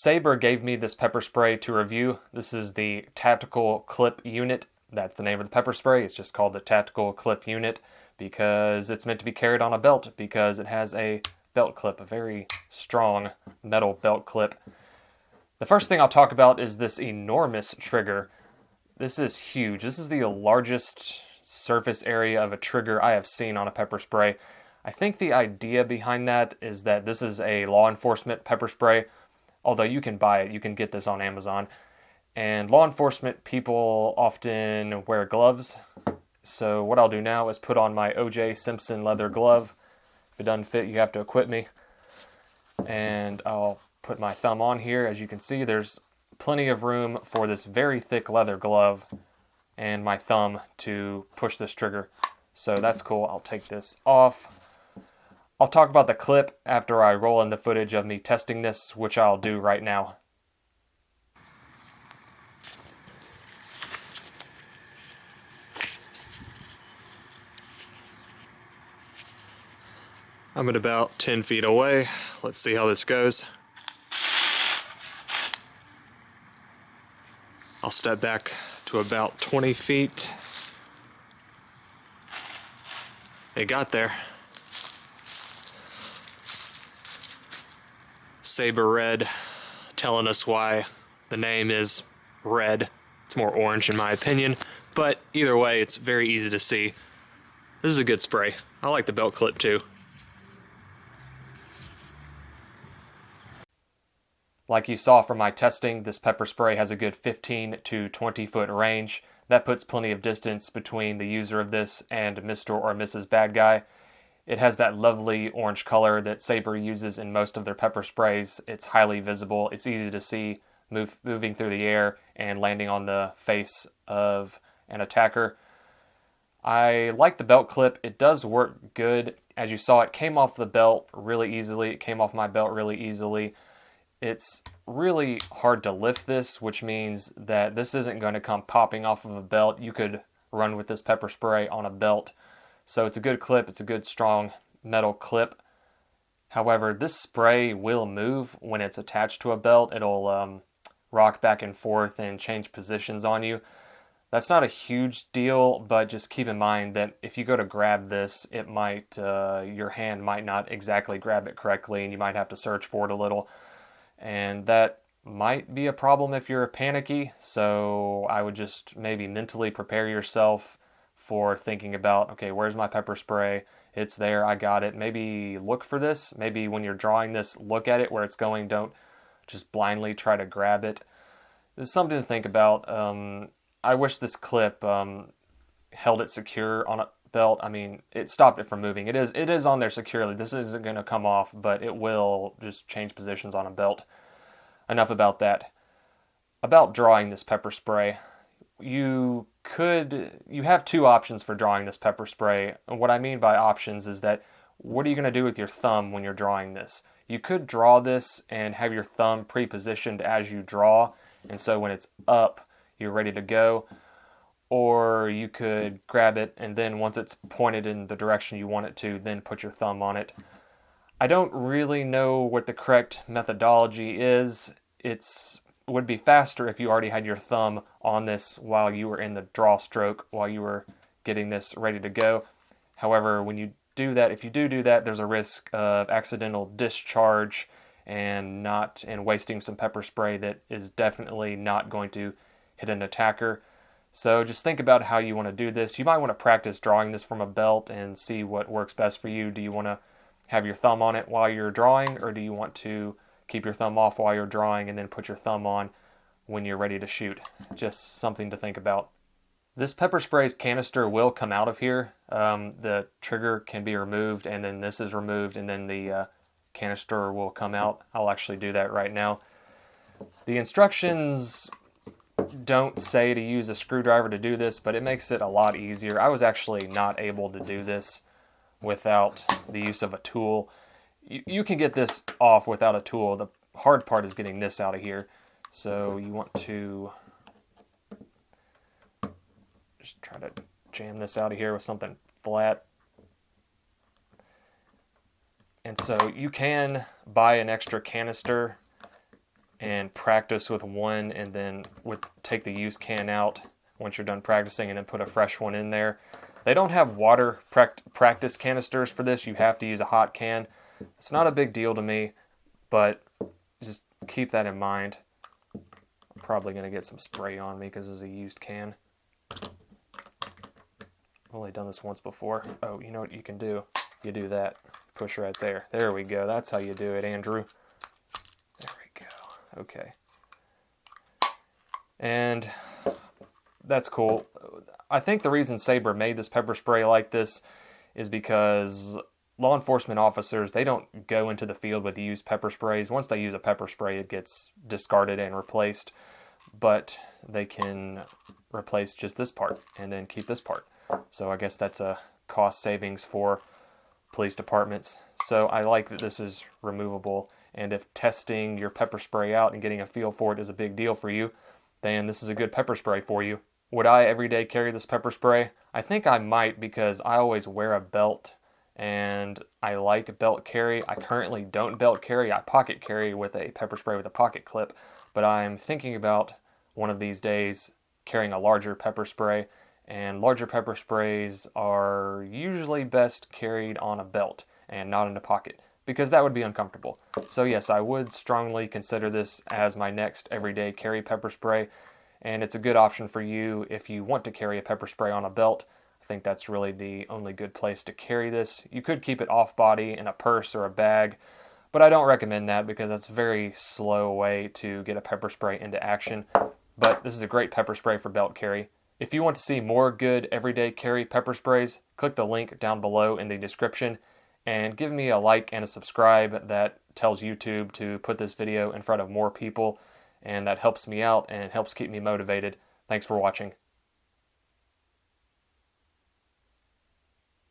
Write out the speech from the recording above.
Sabre gave me this pepper spray to review. This is the Tactical Clip Unit. That's the name of the pepper spray. It's just called the Tactical Clip Unit because it's meant to be carried on a belt because it has a belt clip, a very strong metal belt clip. The first thing I'll talk about is this enormous trigger. This is huge. This is the largest surface area of a trigger I have seen on a pepper spray. I think the idea behind that is that this is a law enforcement pepper spray. Although you can buy it, you can get this on Amazon. And law enforcement people often wear gloves. So what I'll do now is put on my O.J. Simpson leather glove. If it doesn't fit, you have to equip me. And I'll put my thumb on here. As you can see, there's plenty of room for this very thick leather glove and my thumb to push this trigger. So that's cool. I'll take this off. I'll talk about the clip after I roll in the footage of me testing this, which I'll do right now. I'm at about 10 feet away. Let's see how this goes. I'll step back to about 20 feet. It got there. Sabre Red, telling us why the name is red. It's more orange in my opinion, but either way, it's very easy to see. This is a good spray. I like the belt clip too. Like you saw from my testing, this pepper spray has a good 15 to 20 foot range. That puts plenty of distance between the user of this and Mr. or Mrs. Bad Guy. It has that lovely orange color that Sabre uses in most of their pepper sprays. It's highly visible. It's easy to see moving through the air and landing on the face of an attacker. I like the belt clip. It does work good. As you saw, it came off the belt really easily. It came off my belt really easily. It's really hard to lift this, which means that this isn't going to come popping off of a belt. You could run with this pepper spray on a belt. So it's a good clip. It's a good strong metal clip. However, this spray will move when it's attached to a belt. It'll rock back and forth and change positions on you. That's not a huge deal, but just keep in mind that if you go to grab this, it might your hand might not exactly grab it correctly, and you might have to search for it a little. And that might be a problem if you're panicky. So I would just maybe mentally prepare yourself for thinking about, okay, where's my pepper spray? It's there, I got it. Maybe look for this. Maybe when you're drawing this, look at it where it's going. Don't just blindly try to grab it. There's something to think about. I wish this clip held it secure on a belt. I mean, it stopped it from moving. It is on there securely. This isn't going to come off, but it will just change positions on a belt. Enough about that. About drawing this pepper spray. You have two options for drawing this pepper spray. And what I mean by options is that what are you going to do with your thumb when you're drawing this? You could draw this and have your thumb pre-positioned as you draw, and so when it's up, you're ready to go. Or you could grab it and then once it's pointed in the direction you want it to, then put your thumb on it. I don't really know what the correct methodology is. It would be faster if you already had your thumb on this while you were in the draw stroke, while you were getting this ready to go. However, when you do that, if you do that, there's a risk of accidental discharge and wasting some pepper spray that is definitely not going to hit an attacker. So just think about how you want to do this. You might want to practice drawing this from a belt and see what works best for you. Do you want to have your thumb on it while you're drawing, or do you want to keep your thumb off while you're drawing and then put your thumb on when you're ready to shoot? Just something to think about. This pepper spray's canister will come out of here. The trigger can be removed, and then this is removed, and then the canister will come out. I'll actually do that right now. The instructions don't say to use a screwdriver to do this, but it makes it a lot easier. I was actually not able to do this without the use of a tool. You can get this off without a tool. The hard part is getting this out of here. So you want to just try to jam this out of here with something flat. And so you can buy an extra canister and practice with one, and then take the used can out once you're done practicing and then put a fresh one in there. They don't have water practice canisters for this. You have to use a hot can. It's not a big deal to me, but just keep that in mind. I'm probably going to get some spray on me because it's a used can. I've only done this once before. Oh, you know what you can do? You do that. Push right there. There we go. That's how you do it, Andrew. There we go. Okay. And that's cool. I think the reason Sabre made this pepper spray like this is because law enforcement officers, they don't go into the field with used pepper sprays. Once they use a pepper spray, it gets discarded and replaced. But they can replace just this part and then keep this part. So I guess that's a cost savings for police departments. So I like that this is removable. And if testing your pepper spray out and getting a feel for it is a big deal for you, then this is a good pepper spray for you. Would I every day carry this pepper spray? I think I might, because I always wear a belt and I like belt carry. I currently don't belt carry. I pocket carry with a pepper spray with a pocket clip, but I'm thinking about one of these days carrying a larger pepper spray, and larger pepper sprays are usually best carried on a belt and not in a pocket, because that would be uncomfortable. So yes, I would strongly consider this as my next everyday carry pepper spray. And it's a good option for you if you want to carry a pepper spray on a belt. I think that's really the only good place to carry this. You could keep it off body in a purse or a bag, but I don't recommend that because that's a very slow way to get a pepper spray into action. But this is a great pepper spray for belt carry. If you want to see more good everyday carry pepper sprays, click the link down below in the description and give me a like and a subscribe. That tells YouTube to put this video in front of more people, and that helps me out and helps keep me motivated. Thanks for watching.